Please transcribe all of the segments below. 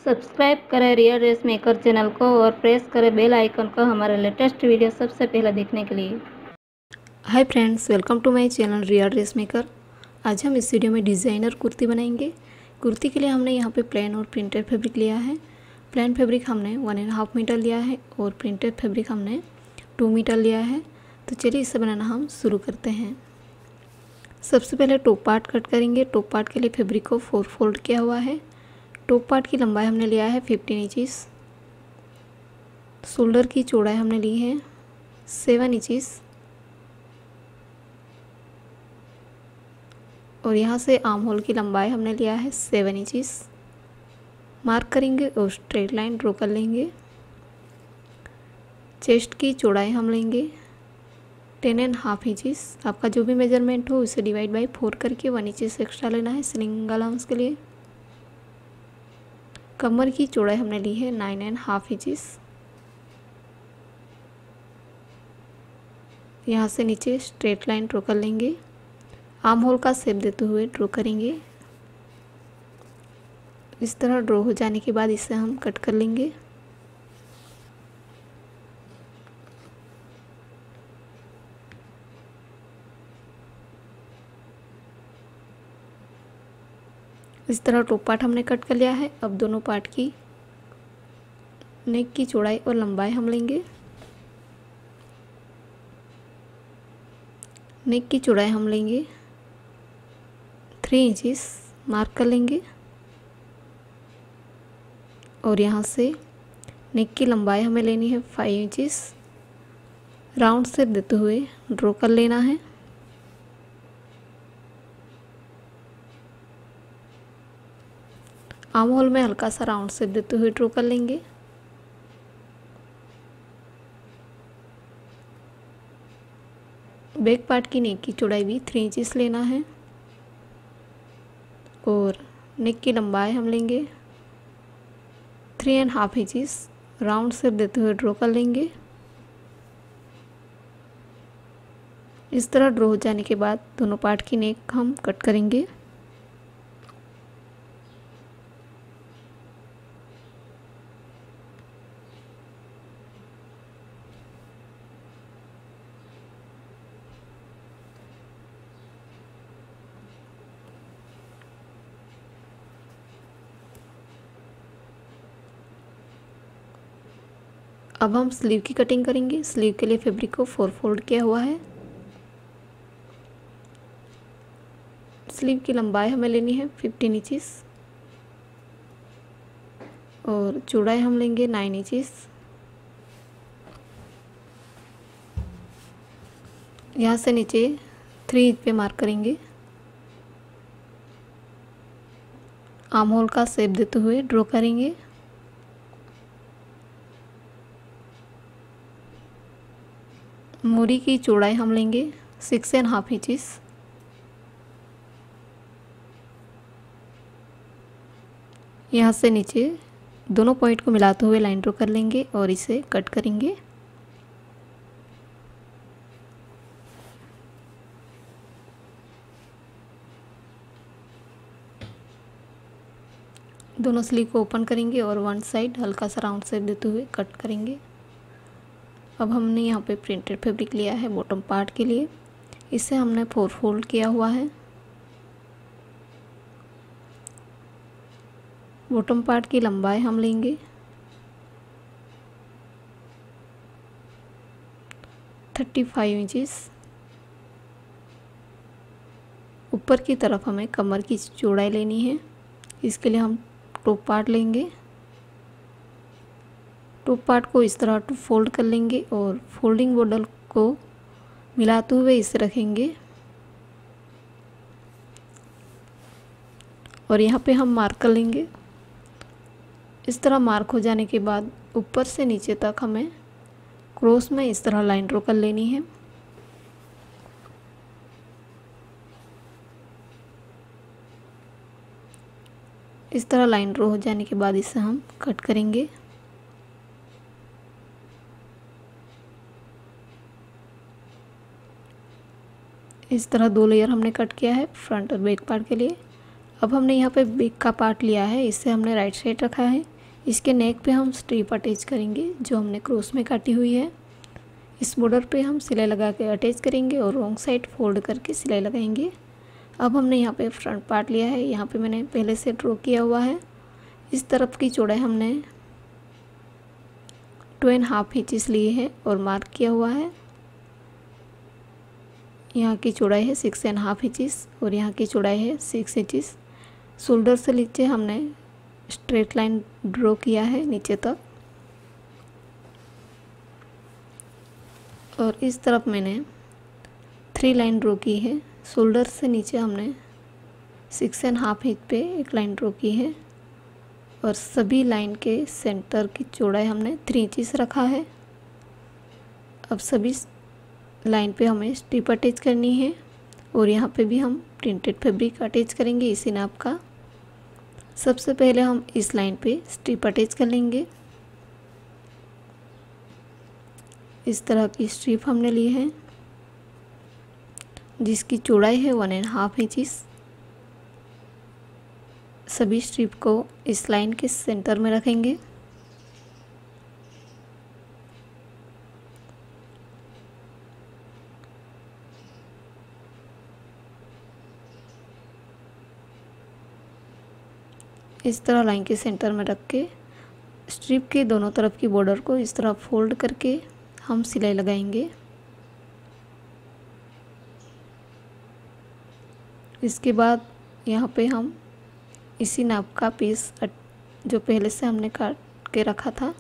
Subscribe करें real dress maker channel को और प्रेस करें बेल आइकन को हमारे लेटेस्ट वीडियो सबसे पहले देखने के लिए। Hi friends, welcome to my channel real dress maker. आज हम इस वीडियो में डिज़ाइनर कुर्ती बनाएंगे। कुर्ती के लिए हमने यहाँ पे प्लेन और प्रिंटेड फैब्रिक लिया है। प्लेन फैब्रिक हमने 1.5 मीटर लिया है और प्रिंटेड फैब्रिक हमने 2 मीटर लिया है। तो चलिए इसे बनाना हम शुरू करते हैं। सबसे पहले टॉप पार्ट कट करेंगे। टॉप पार्ट के लिए फैब्रिक को 4 फोल्ड किया हुआ है। टॉप पार्ट की लंबाई हमने लिया है 15 इंचेस। शोल्डर की चौड़ाई हमने ली है 7 इंचेस और यहाँ से आर्म होल की लंबाई हमने लिया है 7 इंचेस। मार्क करेंगे और स्ट्रेट लाइन ड्रॉ कर लेंगे। चेस्ट की चौड़ाई हम लेंगे 10.5 इंचेस। आपका जो भी मेजरमेंट हो उसे डिवाइड बाय 4 करके 1 इंचेस एक्स्ट्रा लेना है स्लिंग अलाउंस के लिए। कमर की चौड़ाई हमने ली है 9.5 इंचेस। यहाँ से नीचे स्ट्रेट लाइन ड्रॉ कर लेंगे। आर्म होल का शेप देते हुए ड्रॉ करेंगे। इस तरह ड्रॉ हो जाने के बाद इसे हम कट कर लेंगे। इस तरह टॉप पार्ट हमने कट कर लिया है। अब दोनों पार्ट की नेक की चौड़ाई और लंबाई हम लेंगे। नेक की चौड़ाई हम लेंगे 3 इंचेस, मार्क कर लेंगे और यहाँ से नेक की लंबाई हमें लेनी है 5 इंचेस। राउंड शेप देते हुए ड्रॉ कर लेना है। आर्म होल में हल्का सा राउंड शेप देते हुए ड्रॉ कर लेंगे। बैक पार्ट की नेक की चौड़ाई भी 3 इंचेस लेना है और नेक की लंबाई हम लेंगे 3.5 इंचेस। राउंड शेप देते हुए ड्रॉ कर लेंगे। इस तरह ड्रॉ हो जाने के बाद दोनों पार्ट की नेक हम कट करेंगे। अब हम स्लीव की कटिंग करेंगे। स्लीव के लिए फैब्रिक को 4 फोल्ड किया हुआ है। स्लीव की लंबाई हमें लेनी है 15 इंचेस और चौड़ाई हम लेंगे 9 इंचेस। यहाँ से नीचे 3 इंच पे मार्क करेंगे। आर्म होल का शेप देते हुए ड्रॉ करेंगे। मोरी की चौड़ाई हम लेंगे 6.5 इंचेस। यहाँ से नीचे दोनों पॉइंट को मिलाते हुए लाइन ड्रॉ कर लेंगे और इसे कट करेंगे। दोनों स्लीव को ओपन करेंगे और वन साइड हल्का सा राउंड शेप देते हुए कट करेंगे। अब हमने यहाँ पे प्रिंटेड फैब्रिक लिया है बॉटम पार्ट के लिए। इसे हमने 4 फोल्ड किया हुआ है। बॉटम पार्ट की लंबाई हम लेंगे 35 इंचेस। ऊपर की तरफ हमें कमर की चौड़ाई लेनी है। इसके लिए हम टॉप पार्ट लेंगे। टॉप पार्ट को इस तरह फोल्ड कर लेंगे और फोल्डिंग बॉर्डर को मिलाते हुए इसे रखेंगे और यहाँ पे हम मार्क कर लेंगे। इस तरह मार्क हो जाने के बाद ऊपर से नीचे तक हमें क्रॉस में इस तरह लाइन ड्रॉ कर लेनी है। इस तरह लाइन ड्रॉ हो जाने के बाद इसे हम कट करेंगे। इस तरह 2 लेयर हमने कट किया है फ्रंट और बैक पार्ट के लिए। अब हमने यहाँ पे बैक का पार्ट लिया है, इसे हमने राइट साइड रखा है। इसके नेक पे हम स्ट्रिप अटैच करेंगे जो हमने क्रॉस में काटी हुई है। इस बॉर्डर पे हम सिलाई लगा के अटैच करेंगे और रॉन्ग साइड फोल्ड करके सिलाई लगाएंगे। अब हमने यहाँ पे फ्रंट पार्ट लिया है, यहाँ पे मैंने पहले से ड्रॉ किया हुआ है। इस तरफ की चौड़ाई हमने 2.5 इंचेस लिए है और मार्क किया हुआ है। यहाँ की चौड़ाई है 6.5 इंचेस और यहाँ की चौड़ाई है 6 इंचेस। शोल्डर से नीचे हमने स्ट्रेट लाइन ड्रॉ किया है नीचे तक, और इस तरफ मैंने 3 लाइन ड्रॉ की है। शोल्डर से नीचे हमने 6.5 इंच पे एक लाइन ड्रॉ की है और सभी लाइन के सेंटर की चौड़ाई हमने 3 इंचेस रखा है। अब सभी लाइन पे हमें स्ट्रिप अटैच करनी है और यहाँ पे भी हम प्रिंटेड फैब्रिक अटैच करेंगे इसी नाप का। सबसे पहले हम इस लाइन पे स्ट्रिप अटैच कर लेंगे। इस तरह की स्ट्रिप हमने ली है जिसकी चौड़ाई है 1.5 इंचेस। सभी स्ट्रिप को इस लाइन के सेंटर में रखेंगे। इस तरह लाइन के सेंटर में रख के स्ट्रिप के दोनों तरफ की बॉर्डर को इस तरह फोल्ड करके हम सिलाई लगाएंगे। इसके बाद यहाँ पे हम इसी नाप का पीस जो पहले से हमने काट के रखा था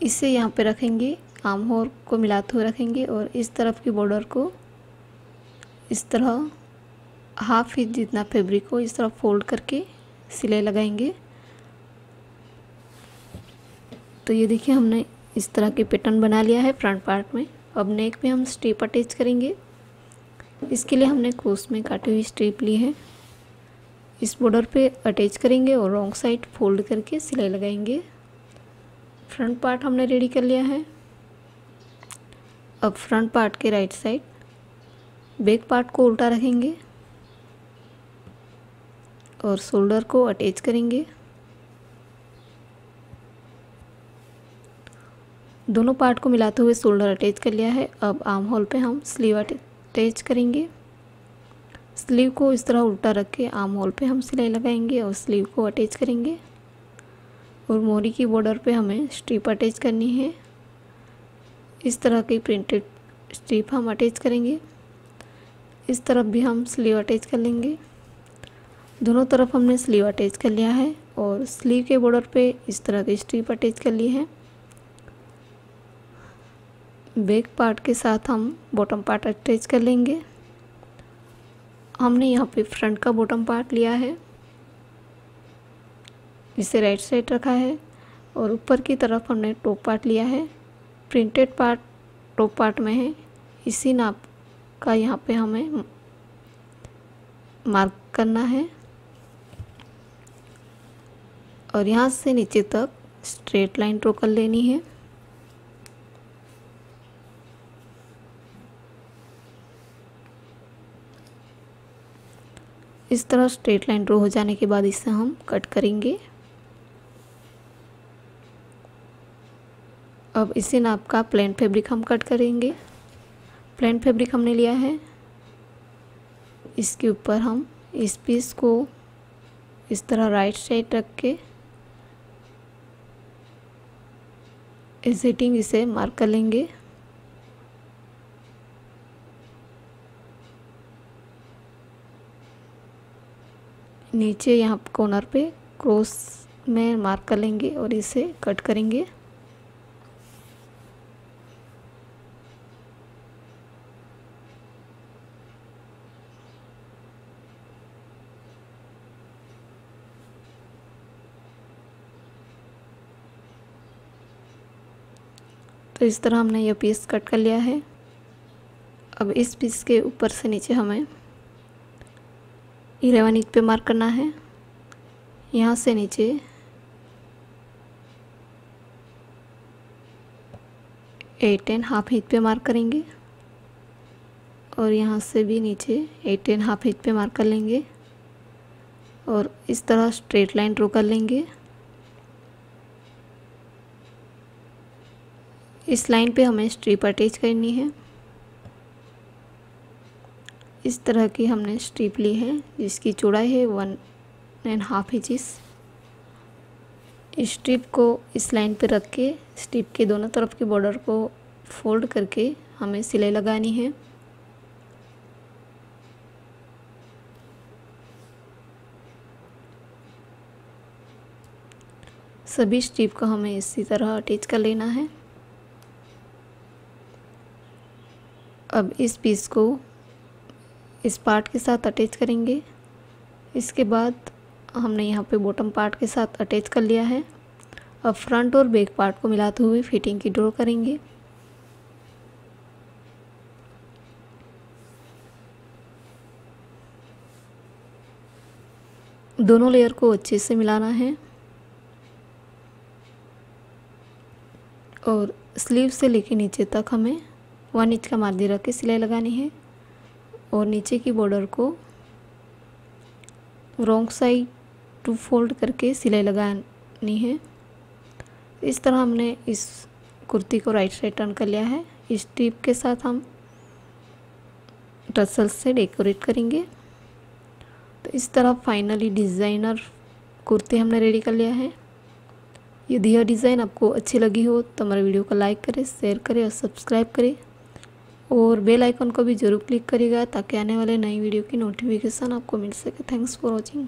इसे यहाँ पे रखेंगे, आर्म होल को मिलाते हुए रखेंगे और इस तरफ की बॉर्डर को इस तरह 1/2 इंच जितना फैब्रिक को इस तरह फोल्ड करके सिलाई लगाएंगे। तो ये देखिए हमने इस तरह के पैटर्न बना लिया है फ्रंट पार्ट में। अब नेक पे हम स्ट्रिप अटैच करेंगे। इसके लिए हमने क्रॉस में काटी हुई स्ट्रिप ली है, इस बॉर्डर पे अटैच करेंगे और रॉन्ग साइड फोल्ड करके सिलाई लगाएंगे। फ्रंट पार्ट हमने रेडी कर लिया है। अब फ्रंट पार्ट के राइट साइड बैक पार्ट को उल्टा रखेंगे और शोल्डर को अटैच करेंगे। दोनों पार्ट को मिलाते हुए शोल्डर अटैच कर लिया है। अब आर्म होल पे हम स्लीव अटैच करेंगे। स्लीव को इस तरह उल्टा रख के आर्म होल पे हम सिलाई लगाएंगे और स्लीव को अटैच करेंगे और मोरी की बॉर्डर पे हमें स्ट्रिप अटैच करनी है। इस तरह की प्रिंटेड स्ट्रिप हम अटैच करेंगे। इस तरफ भी हम स्लीव अटैच कर लेंगे। दोनों तरफ हमने स्लीव अटैच कर लिया है और स्लीव के बॉर्डर पे इस तरह की स्ट्रिप अटैच कर ली है। बैक पार्ट के साथ हम बॉटम पार्ट अटैच कर लेंगे। हमने यहाँ पे फ्रंट का बॉटम पार्ट लिया है, इसे राइट साइड रखा है और ऊपर की तरफ हमने टॉप पार्ट लिया है। प्रिंटेड पार्ट टॉप पार्ट में है, इसी नाप का यहाँ पे हमें मार्क करना है और यहाँ से नीचे तक स्ट्रेट लाइन ड्रॉ कर लेनी है। इस तरह स्ट्रेट लाइन ड्रॉ हो जाने के बाद इसे हम कट करेंगे। अब इसी नाप का प्लेन फैब्रिक हम कट करेंगे। प्लेन फैब्रिक हमने लिया है, इसके ऊपर हम इस पीस को इस तरह राइट साइड रख के एजिटिंग इसे मार्क कर लेंगे। नीचे यहाँ कॉर्नर पे क्रॉस में मार्क कर लेंगे और इसे कट करेंगे। तो इस तरह हमने यह पीस कट कर लिया है। अब इस पीस के ऊपर से नीचे हमें 11 इंच पे मार्क करना है। यहाँ से नीचे 8.5 इंच पे मार्क करेंगे और यहाँ से भी नीचे 8.5 इंच पे मार्क कर लेंगे और इस तरह स्ट्रेट लाइन ड्रॉ कर लेंगे। इस लाइन पे हमें स्ट्रिप अटैच करनी है। इस तरह की हमने स्ट्रिप ली है जिसकी चौड़ाई है 1.5 इंचेस। स्ट्रिप को इस लाइन पे रख के स्ट्रिप के दोनों तरफ के बॉर्डर को फोल्ड करके हमें सिलाई लगानी है। सभी स्ट्रिप को हमें इसी तरह अटैच कर लेना है। अब इस पीस को इस पार्ट के साथ अटैच करेंगे। इसके बाद हमने यहाँ पे बॉटम पार्ट के साथ अटैच कर लिया है। अब फ्रंट और बैक पार्ट को मिलाते हुए फिटिंग की ड्रॉ करेंगे। दोनों लेयर को अच्छे से मिलाना है और स्लीव से लेके नीचे तक हमें 1 इंच का मार्जिन रख के सिलाई लगानी है और नीचे की बॉर्डर को रॉन्ग साइड टू फोल्ड करके सिलाई लगानी है। इस तरह हमने इस कुर्ती को राइट साइड टर्न कर लिया है। इस स्ट्रिप के साथ हम टसल्स से डेकोरेट करेंगे। तो इस तरह फाइनली डिज़ाइनर कुर्ती हमने रेडी कर लिया है। यदि यह डिज़ाइन आपको अच्छी लगी हो तो हमारे वीडियो को लाइक करें, शेयर करें और सब्सक्राइब करें और बेल आइकन को भी ज़रूर क्लिक करिएगा ताकि आने वाले नई वीडियो की नोटिफिकेशन आपको मिल सके। Thanks for watching.